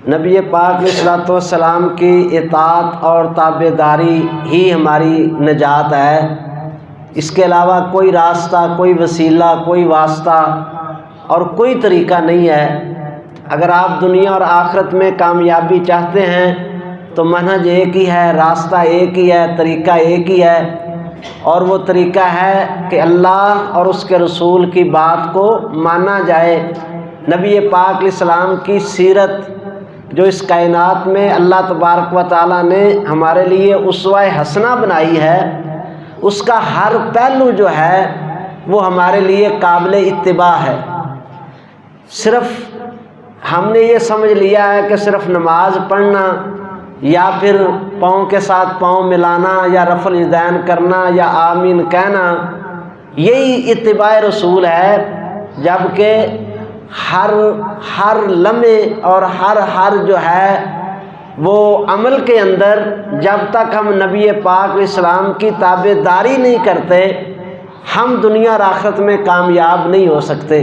نبی پاک علیہ الصلوۃ والسلام کی اطاعت اور تابعداری ہی ہماری نجات ہے۔ اس کے علاوہ کوئی راستہ، کوئی وسیلہ، کوئی واسطہ اور کوئی طریقہ نہیں ہے۔ اگر آپ دنیا اور آخرت میں کامیابی چاہتے ہیں تو منہج ایک ہی ہے، راستہ ایک ہی ہے، طریقہ ایک ہی ہے، اور وہ طریقہ ہے کہ اللہ اور اس کے رسول کی بات کو مانا جائے۔ نبی پاک علیہ السلام کی سیرت جو اس کائنات میں اللہ تبارک و تعالیٰ نے ہمارے لیے اسوہ حسنہ بنائی ہے، اس کا ہر پہلو جو ہے وہ ہمارے لیے قابل اتباع ہے۔ صرف ہم نے یہ سمجھ لیا ہے کہ صرف نماز پڑھنا یا پھر پاؤں کے ساتھ پاؤں ملانا یا رفع الیدین کرنا یا آمین کہنا یہی اتباع رسول ہے، جبکہ ہر لمحے اور ہر جو ہے وہ عمل کے اندر جب تک ہم نبی پاک علیہ السلام کی تابعداری نہیں کرتے ہم دنیا اور آخرت میں کامیاب نہیں ہو سکتے۔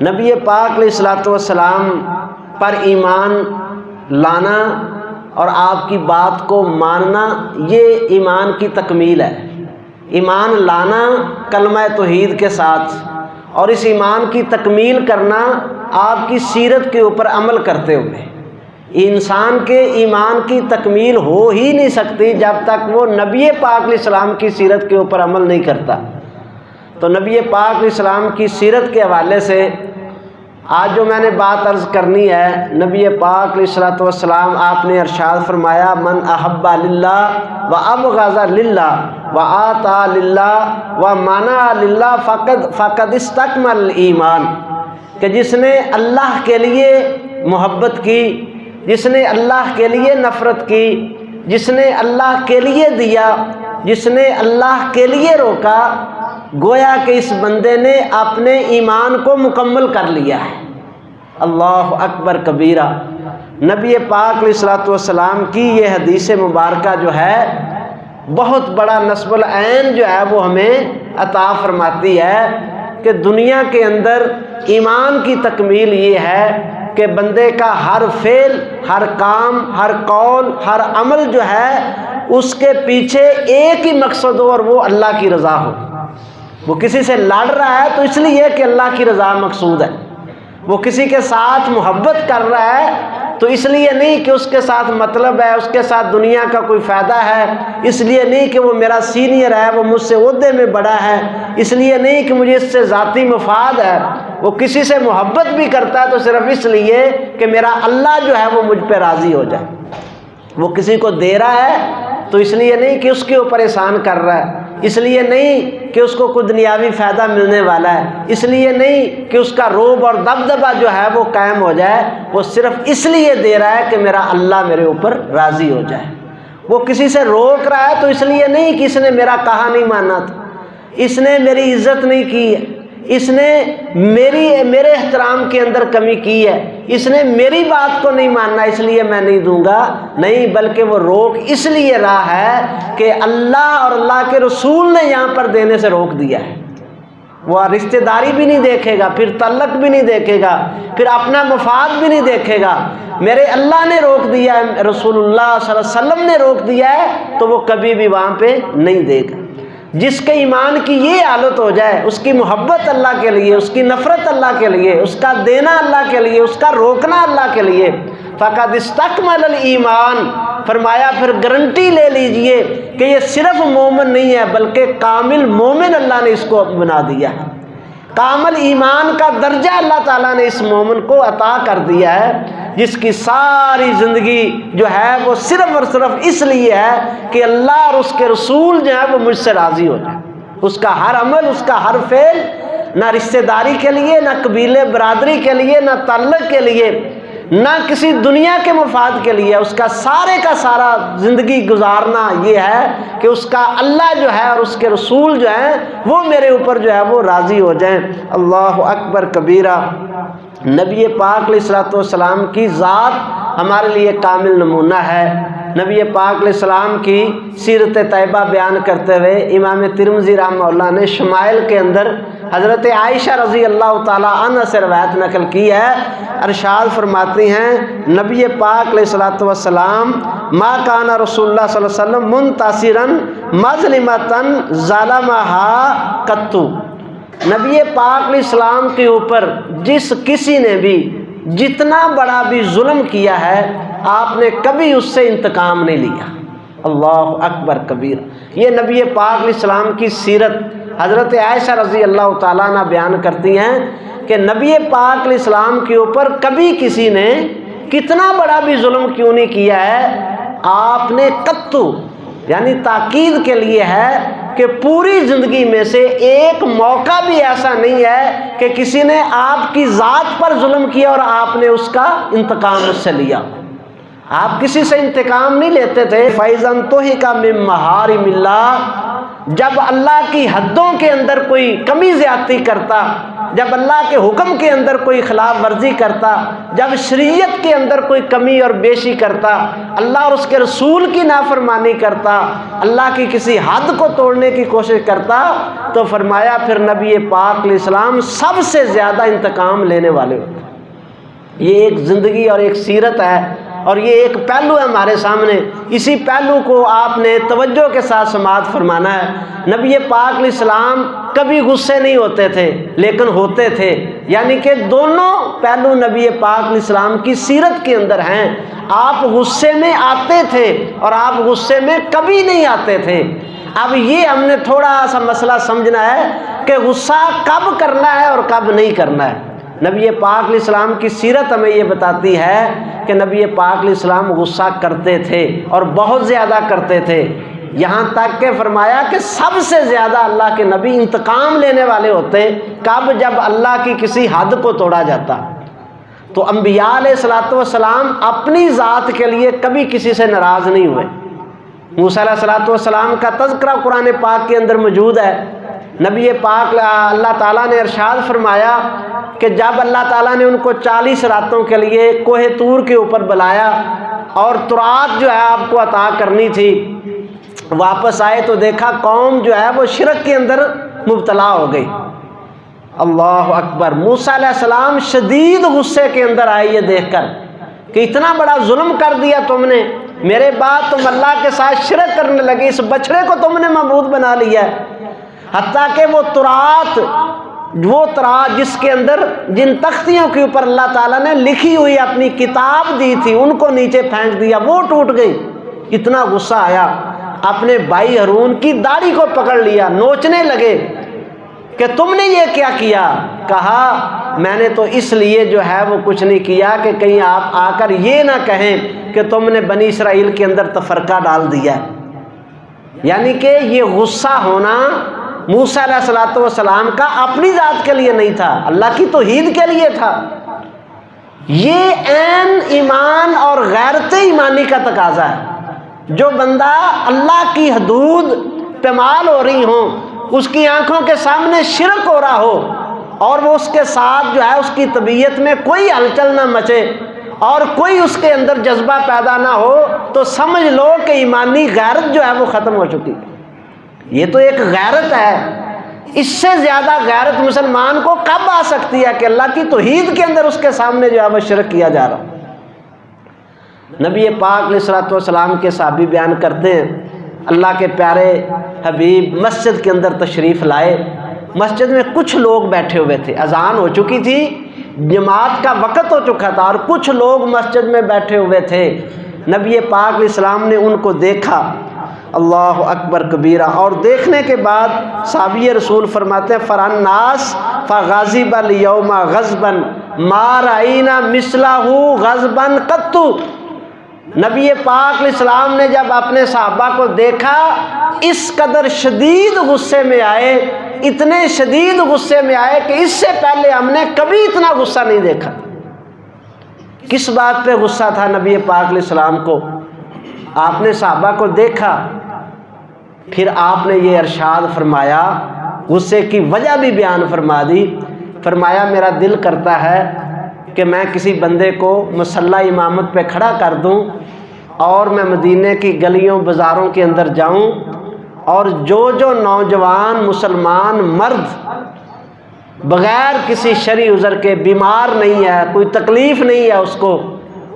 نبی پاک علیہ الصلوۃ والسلام پر ایمان لانا اور آپ کی بات کو ماننا یہ ایمان کی تکمیل ہے۔ ایمان لانا کلمہ توحید کے ساتھ، اور اس ایمان کی تکمیل کرنا آپ کی سیرت کے اوپر عمل کرتے ہوئے۔ انسان کے ایمان کی تکمیل ہو ہی نہیں سکتی جب تک وہ نبی پاک علیہ السلام کی سیرت کے اوپر عمل نہیں کرتا۔ تو نبی پاک علیہ السلام کی سیرت کے حوالے سے آج جو میں نے بات عرض کرنی ہے، نبی پاک علیہ الصلوۃ والسلام آپ نے ارشاد فرمایا من احب للہ و ابغض للہ و اطاع للہ و منع للہ فقد استکمل الایمان، کہ جس نے اللہ کے لیے محبت کی، جس نے اللہ کے لیے نفرت کی، جس نے اللہ کے لیے دیا، جس نے اللہ کے لیے روکا، گویا کہ اس بندے نے اپنے ایمان کو مکمل کر لیا ہے۔ اللہ اکبر کبیرہ۔ نبی پاک علیہ الصلوۃ والسلام کی یہ حدیث مبارکہ جو ہے بہت بڑا نصب العین جو ہے وہ ہمیں عطا فرماتی ہے کہ دنیا کے اندر ایمان کی تکمیل یہ ہے کہ بندے کا ہر فعل، ہر کام، ہر قول، ہر عمل جو ہے اس کے پیچھے ایک ہی مقصد ہو، اور وہ اللہ کی رضا ہو۔ وہ کسی سے لڑ رہا ہے تو اس لیے کہ اللہ کی رضا مقصود ہے، وہ کسی کے ساتھ محبت کر رہا ہے تو اس لیے نہیں کہ اس کے ساتھ مطلب ہے، اس کے ساتھ دنیا کا کوئی فائدہ ہے، اس لیے نہیں کہ وہ میرا سینئر ہے، وہ مجھ سے عہدے میں بڑا ہے، اس لیے نہیں کہ مجھے اس سے ذاتی مفاد ہے۔ وہ کسی سے محبت بھی کرتا ہے تو صرف اس لیے کہ میرا اللہ جو ہے وہ مجھ پہ راضی ہو جائے۔ وہ کسی کو دے رہا ہے تو اس لیے نہیں کہ اس کے اوپر احسان کر رہا ہے، اس لیے نہیں کہ اس کو کوئی دنیاوی فائدہ ملنے والا ہے، اس لیے نہیں کہ اس کا رعب اور دبدبہ جو ہے وہ قائم ہو جائے، وہ صرف اس لیے دے رہا ہے کہ میرا اللہ میرے اوپر راضی ہو جائے۔ وہ کسی سے روک رہا ہے تو اس لیے نہیں کہ اس نے میرا کہا نہیں مانا تھا، اس نے میری عزت نہیں کی ہے، اس نے میرے احترام کے اندر کمی کی ہے، اس نے میری بات کو نہیں ماننا اس لیے میں نہیں دوں گا، نہیں، بلکہ وہ روک اس لیے رہا ہے کہ اللہ اور اللہ کے رسول نے یہاں پر دینے سے روک دیا ہے۔ وہ رشتہ داری بھی نہیں دیکھے گا، پھر تعلق بھی نہیں دیکھے گا، پھر اپنا مفاد بھی نہیں دیکھے گا۔ میرے اللہ نے روک دیا ہے، رسول اللہ صلی اللہ علیہ وسلم نے روک دیا ہے تو وہ کبھی بھی وہاں پہ نہیں دے گا۔ جس کے ایمان کی یہ حالت ہو جائے، اس کی محبت اللہ کے لیے، اس کی نفرت اللہ کے لیے، اس کا دینا اللہ کے لیے، اس کا روکنا اللہ کے لیے، فقد استکمل الایمان، فرمایا پھر گارنٹی لے لیجئے کہ یہ صرف مومن نہیں ہے بلکہ کامل مومن اللہ نے اس کو بنا دیا ہے۔ کامل ایمان کا درجہ اللہ تعالیٰ نے اس مومن کو عطا کر دیا ہے، جس کی ساری زندگی جو ہے وہ صرف اور صرف اس لیے ہے کہ اللہ اور اس کے رسول جو ہے وہ مجھ سے راضی ہو جائے۔ اس کا ہر عمل، اس کا ہر فعل نہ رشتہ داری کے لیے، نہ قبیلے برادری کے لیے، نہ تعلق کے لیے، نہ کسی دنیا کے مفاد کے لیے، اس کا سارے کا سارا زندگی گزارنا یہ ہے کہ اس کا اللہ جو ہے اور اس کے رسول جو ہیں وہ میرے اوپر جو ہے وہ راضی ہو جائیں۔ اللہ اکبر کبیرہ۔ نبی پاک علیہ الصلوۃ والسلام کی ذات ہمارے لیے کامل نمونہ ہے۔ نبی پاک علیہ السلام کی سیرت طیبہ بیان کرتے ہوئے امام ترمذی رحمہ اللہ نے شمائل کے اندر حضرت عائشہ رضی اللہ تعالی عنہ سے روایت نقل کی ہے۔ ارشاد فرماتی ہیں نبی پاک علیہ السلام ما کان رسول اللہ صلی اللہ علیہ وسلم منتصرا مظلمۃ ظلمها قط، نبی پاک علیہ السلام کے اوپر جس کسی نے بھی جتنا بڑا بھی ظلم کیا ہے آپ نے کبھی اس سے انتقام نہیں لیا۔ اللہ اکبر کبیر۔ یہ نبی پاک علیہ السلام کی سیرت حضرت عائشہ رضی اللہ تعالیٰ عنہ بیان کرتی ہیں کہ نبی پاک علیہ السلام کے اوپر کبھی کسی نے کتنا بڑا بھی ظلم کیوں نہیں کیا ہے، آپ نے قطو یعنی تاکید کے لیے ہے کہ پوری زندگی میں سے ایک موقع بھی ایسا نہیں ہے کہ کسی نے آپ کی ذات پر ظلم کیا اور آپ نے اس کا انتقام اس سے لیا۔ آپ کسی سے انتقام نہیں لیتے تھے۔ فَإِذَا انْتُهِكَ مِن مَحَارِمِ اللَّهِ، جب اللہ کی حدوں کے اندر کوئی کمی زیادتی کرتا، جب اللہ کے حکم کے اندر کوئی خلاف ورزی کرتا، جب شریعت کے اندر کوئی کمی اور بیشی کرتا، اللہ اور اس کے رسول کی نافرمانی کرتا، اللہ کی کسی حد کو توڑنے کی کوشش کرتا، تو فرمایا پھر نبی پاک علیہ السلام سب سے زیادہ انتقام لینے والے ہوتے۔ یہ ایک زندگی اور ایک سیرت ہے اور یہ ایک پہلو ہے ہمارے سامنے، اسی پہلو کو آپ نے توجہ کے ساتھ سماعت فرمانا ہے۔ نبی پاک علیہ السلام کبھی غصے نہیں ہوتے تھے لیکن ہوتے تھے، یعنی کہ دونوں پہلو نبی پاک علیہ السلام کی سیرت کے اندر ہیں۔ آپ غصے میں آتے تھے اور آپ غصے میں کبھی نہیں آتے تھے۔ اب یہ ہم نے تھوڑا سا مسئلہ سمجھنا ہے کہ غصہ کب کرنا ہے اور کب نہیں کرنا ہے۔ نبی پاک علیہ السلام کی سیرت ہمیں یہ بتاتی ہے کہ نبی پاک علیہ السلام غصہ کرتے تھے اور بہت زیادہ کرتے تھے، یہاں تک کہ فرمایا کہ سب سے زیادہ اللہ کے نبی انتقام لینے والے ہوتے کب، جب اللہ کی کسی حد کو توڑا جاتا۔ تو انبیاء علیہ السلام اپنی ذات کے لیے کبھی کسی سے ناراض نہیں ہوئے۔ موسیٰ علیہ السلام کا تذکرہ قرآن پاک کے اندر موجود ہے۔ نبی پاک اللہ تعالیٰ نے ارشاد فرمایا کہ جب اللہ تعالیٰ نے ان کو 40 راتوں کے لیے کوہ طور کے اوپر بلایا اور تورات جو ہے آپ کو عطا کرنی تھی، واپس آئے تو دیکھا قوم جو ہے وہ شرک کے اندر مبتلا ہو گئی۔ اللہ اکبر۔ موسیٰ علیہ السلام شدید غصے کے اندر آئے یہ دیکھ کر کہ اتنا بڑا ظلم کر دیا تم نے، میرے بعد تم اللہ کے ساتھ شرک کرنے لگے، اس بچڑے کو تم نے معبود بنا لیا ہے۔ حتیٰ کہ وہ تورات جس کے اندر جن تختیوں کے اوپر اللہ تعالیٰ نے لکھی ہوئی اپنی کتاب دی تھی ان کو نیچے پھینک دیا، وہ ٹوٹ گئی۔ اتنا غصہ آیا، اپنے بھائی ہارون کی داڑھی کو پکڑ لیا، نوچنے لگے کہ تم نے یہ کیا کیا؟ کہا میں نے تو اس لیے جو ہے وہ کچھ نہیں کیا کہ کہیں آپ آ کر یہ نہ کہیں کہ تم نے بنی اسرائیل کے اندر تفرقہ ڈال دیا۔ یعنی کہ یہ غصہ ہونا موسیٰ علیہ السلام کا اپنی ذات کے لیے نہیں تھا، اللہ کی توحید کے لیے تھا۔ یہ عین ایمان اور غیرت ایمانی کا تقاضا ہے۔ جو بندہ اللہ کی حدود پامال ہو رہی ہوں، اس کی آنکھوں کے سامنے شرک ہو رہا ہو اور وہ اس کے ساتھ جو ہے اس کی طبیعت میں کوئی ہلچل نہ مچے اور کوئی اس کے اندر جذبہ پیدا نہ ہو، تو سمجھ لو کہ ایمانی غیرت جو ہے وہ ختم ہو چکی۔ یہ تو ایک غیرت ہے، اس سے زیادہ غیرت مسلمان کو کب آ سکتی ہے کہ اللہ کی توحید کے اندر اس کے سامنے جو ہے وہ شرک کیا جا رہا۔ نبی پاک علیہ السلام کے صحابی بیان کرتے ہیں اللہ کے پیارے حبیب مسجد کے اندر تشریف لائے، مسجد میں کچھ لوگ بیٹھے ہوئے تھے، اذان ہو چکی تھی، جماعت کا وقت ہو چکا تھا اور کچھ لوگ مسجد میں بیٹھے ہوئے تھے۔ نبی پاک علیہ السلام نے ان کو دیکھا، اللہ اکبر کبیرہ، اور دیکھنے کے بعد صحابی رسول فرماتے ہیں فرناس فغضب الیوم غضبا ما رأینا مثلہ غضبا قط۔ نبی پاک علیہ السلام نے جب اپنے صحابہ کو دیکھا اس قدر شدید غصے میں آئے، اتنے شدید غصے میں آئے کہ اس سے پہلے ہم نے کبھی اتنا غصہ نہیں دیکھا۔ کس بات پہ غصہ تھا نبی پاک علیہ السلام کو؟ آپ نے صحابہ کو دیکھا، پھر آپ نے یہ ارشاد فرمایا، غصے کی وجہ بھی بیان فرما دی۔ فرمایا میرا دل کرتا ہے کہ میں کسی بندے کو مصلی امامت پہ کھڑا کر دوں اور میں مدینے کی گلیوں بازاروں کے اندر جاؤں اور جو نوجوان مسلمان مرد بغیر کسی شرعی عذر کے بیمار نہیں ہے، کوئی تکلیف نہیں ہے اس کو،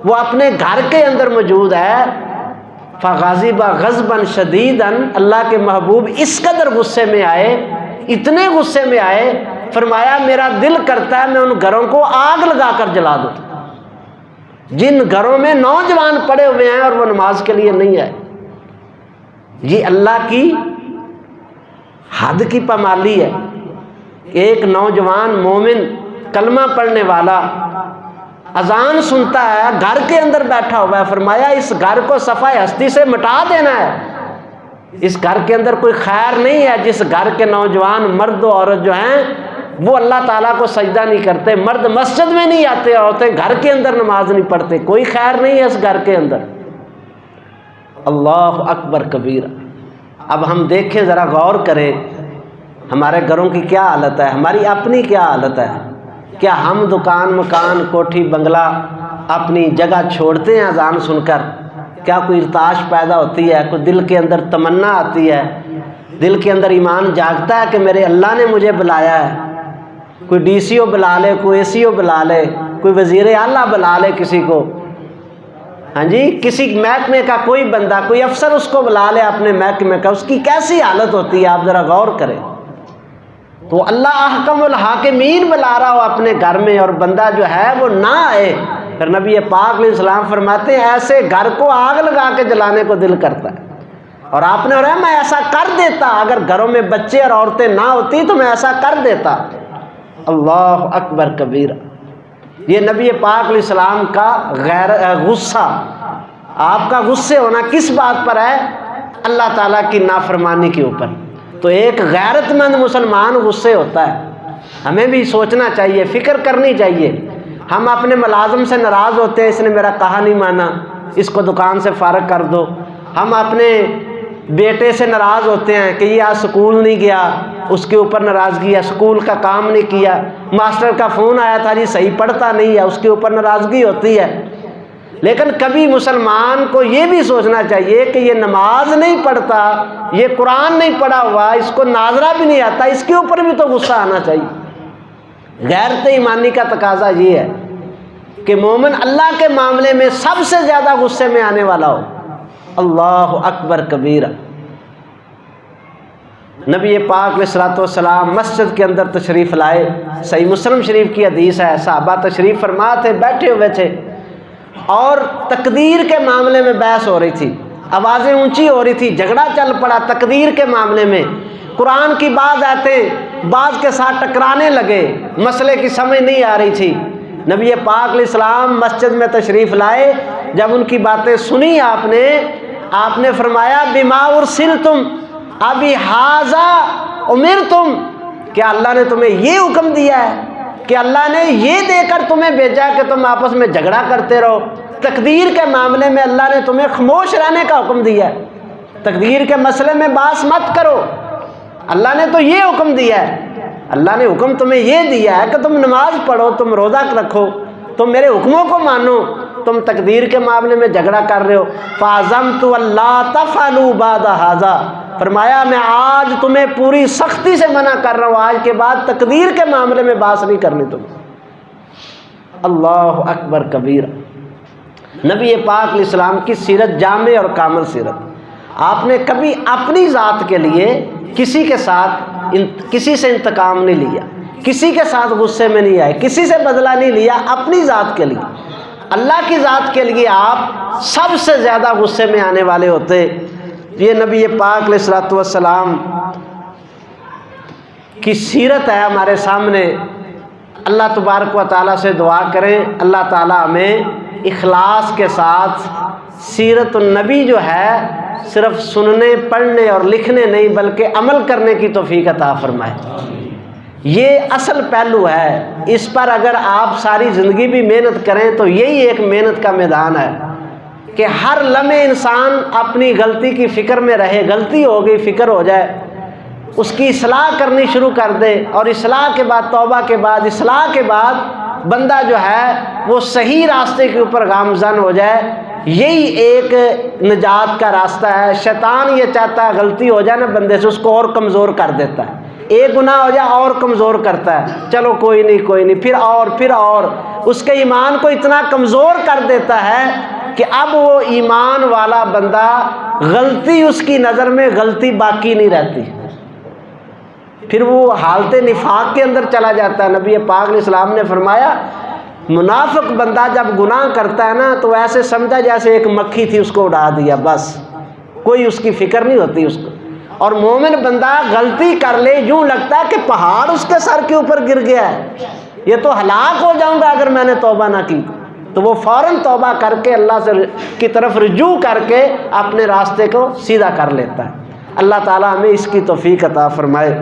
وہ اپنے گھر کے اندر موجود ہے، فغضب غضبا شدیدا، اللہ کے محبوب اس قدر غصے میں آئے، اتنے غصے میں آئے، فرمایا میرا دل کرتا ہے میں ان گھروں کو آگ لگا کر جلا دوں، جن گھروں میں نوجوان پڑے ہوئے ہیں اور وہ نماز کے لیے نہیں آئے۔ یہ اللہ کی حد کی پامالی ہے۔ ایک نوجوان مومن کلمہ پڑھنے والا اذان سنتا ہے، گھر کے اندر بیٹھا ہوا ہے، فرمایا اس گھر کو صفحہ ہستی سے مٹا دینا ہے، اس گھر کے اندر کوئی خیر نہیں ہے جس گھر کے نوجوان مرد و عورت جو ہیں وہ اللہ تعالیٰ کو سجدہ نہیں کرتے، مرد مسجد میں نہیں آتے، عورتیں گھر کے اندر نماز نہیں پڑھتے، کوئی خیر نہیں ہے اس گھر کے اندر۔ اللہ اکبر کبیرہ۔ اب ہم دیکھیں، ذرا غور کریں، ہمارے گھروں کی کیا حالت ہے، ہماری اپنی کیا حالت ہے۔ کیا ہم دکان مکان کوٹھی بنگلہ اپنی جگہ چھوڑتے ہیں اذان سن کر؟ کیا کوئی ارتعاش پیدا ہوتی ہے، کوئی دل کے اندر تمنا آتی ہے، دل کے اندر ایمان جاگتا ہے کہ میرے اللہ نے مجھے بلایا ہے؟ کوئی ڈی سی او بلا لے، کوئی اے سی او بلا لے، کوئی وزیر اعلیٰ بلا لے کسی کو، ہاں جی، کسی محکمے کا کوئی بندہ، کوئی افسر اس کو بلا لے اپنے محکمے کا، اس کی کیسی حالت ہوتی ہے آپ ذرا غور کریں۔ تو اللہ احکم الحاکمین بلا رہا ہو اپنے گھر میں اور بندہ جو ہے وہ نہ آئے، پھر نبی پاک علیہ السلام فرماتے ہیں ایسے گھر کو آگ لگا کے جلانے کو دل کرتا ہے۔ اور آپ نے فرمایا میں ایسا کر دیتا، اگر گھروں میں بچے اور عورتیں نہ ہوتی تو میں ایسا کر دیتا۔ اللہ اکبر کبیرہ۔ یہ نبی پاک علیہ السلام کا غصہ، آپ کا غصے ہونا کس بات پر ہے؟ اللہ تعالیٰ کی نافرمانی کے اوپر۔ تو ایک غیرت مند مسلمان غصے ہوتا ہے۔ ہمیں بھی سوچنا چاہیے، فکر کرنی چاہیے۔ ہم اپنے ملازم سے ناراض ہوتے ہیں، اس نے میرا کہا نہیں مانا، اس کو دکان سے فارغ کر دو۔ ہم اپنے بیٹے سے ناراض ہوتے ہیں کہ یہ آج سکول نہیں گیا، اس کے اوپر ناراضگی ہے، سکول کا کام نہیں کیا، ماسٹر کا فون آیا تھا جی صحیح پڑھتا نہیں ہے، اس کے اوپر ناراضگی ہوتی ہے۔ لیکن کبھی مسلمان کو یہ بھی سوچنا چاہیے کہ یہ نماز نہیں پڑھتا، یہ قرآن نہیں پڑھا ہوا، اس کو ناظرہ بھی نہیں آتا، اس کے اوپر بھی تو غصہ آنا چاہیے۔ غیرت ایمانی کا تقاضا یہ ہے کہ مومن اللہ کے معاملے میں سب سے زیادہ غصے میں آنے والا ہو۔ اللہ اکبر کبیرہ۔ نبی پاک علیہ الصلوۃ والسلام مسجد کے اندر تشریف لائے، صحیح مسلم شریف کی حدیث ہے، صحابہ تشریف فرما تھے، بیٹھے ہوئے تھے اور تقدیر کے معاملے میں بحث ہو رہی تھی، آوازیں اونچی ہو رہی تھی، جھگڑا چل پڑا تقدیر کے معاملے میں، قرآن کی بعض آیتیں بعض کے ساتھ ٹکرانے لگے، مسئلے کی سمجھ نہیں آ رہی تھی۔ نبی پاک علیہ السلام مسجد میں تشریف لائے، جب ان کی باتیں سنی آپ نے فرمایا بما ارسلتم ابی ھذا امرتم، کیا اللہ نے تمہیں یہ حکم دیا ہے کہ اللہ نے یہ دے کر تمہیں بھیجا کہ تم آپس میں جھگڑا کرتے رہو؟ تقدیر کے معاملے میں اللہ نے تمہیں خاموش رہنے کا حکم دیا ہے، تقدیر کے مسئلے میں بحث مت کرو، اللہ نے تو یہ حکم دیا ہے، اللہ نے حکم تمہیں یہ دیا ہے کہ تم نماز پڑھو، تم روزہ رکھو، تم میرے حکموں کو مانو، تم تقدیر کے معاملے میں جھگڑا کر رہے ہو۔ فَعَزَمْتُ أَلَّا تَفْعَلُوا بَعْدَ هَذَا، فرمایا میں آج تمہیں پوری سختی سے منع کر رہا ہوں، آج کے بعد تقدیر کے معاملے میں بحث نہیں کرنی تم۔ اللہ اکبر کبیر۔ نبی پاک علیہ السلام کی سیرت جامع اور کامل سیرت۔ آپ نے کبھی اپنی ذات کے لیے کسی کے ساتھ کسی سے انتقام نہیں لیا، کسی کے ساتھ غصے میں نہیں آئے، کسی سے بدلہ نہیں لیا، اپنی ذات کے لیے، اللہ کی ذات کے لیے آپ سب سے زیادہ غصے میں آنے والے ہوتے۔ یہ نبی پاک علیہ الصلوۃ والسلام کی سیرت ہے ہمارے سامنے۔ اللہ تبارک و تعالیٰ سے دعا کریں اللہ تعالیٰ ہمیں اخلاص کے ساتھ سیرت النبی جو ہے صرف سننے پڑھنے اور لکھنے نہیں بلکہ عمل کرنے کی توفیق عطا فرمائے۔ یہ اصل پہلو ہے، اس پر اگر آپ ساری زندگی بھی محنت کریں تو یہی ایک محنت کا میدان ہے کہ ہر لمحے انسان اپنی غلطی کی فکر میں رہے، غلطی ہو گئی فکر ہو جائے، اس کی اصلاح کرنی شروع کر دے، اور اصلاح کے بعد توبہ کے بعد اصلاح کے بعد بندہ جو ہے وہ صحیح راستے کے اوپر گامزن ہو جائے۔ یہی ایک نجات کا راستہ ہے۔ شیطان یہ چاہتا ہے غلطی ہو جائے نا بندے سے، اس کو اور کمزور کر دیتا ہے، ایک گناہ ہو جائے اور کمزور کرتا ہے، چلو کوئی نہیں، پھر اور اس کے ایمان کو اتنا کمزور کر دیتا ہے کہ اب وہ ایمان والا بندہ غلطی اس کی نظر میں غلطی باقی نہیں رہتی، پھر وہ حالت نفاق کے اندر چلا جاتا ہے۔ نبی پاک علیہ السلام نے فرمایا منافق بندہ جب گناہ کرتا ہے نا تو ایسے سمجھا جیسے ایک مکھی تھی، اس کو اڑا دیا، بس کوئی اس کی فکر نہیں ہوتی اس کو۔ اور مومن بندہ غلطی کر لے یوں لگتا ہے کہ پہاڑ اس کے سر کے اوپر گر گیا ہے، یہ تو ہلاک ہو جاؤں گا اگر میں نے توبہ نہ کی، تو وہ فوراً توبہ کر کے اللہ سے کی طرف رجوع کر کے اپنے راستے کو سیدھا کر لیتا ہے۔ اللہ تعالیٰ ہمیں اس کی توفیق عطا فرمائے۔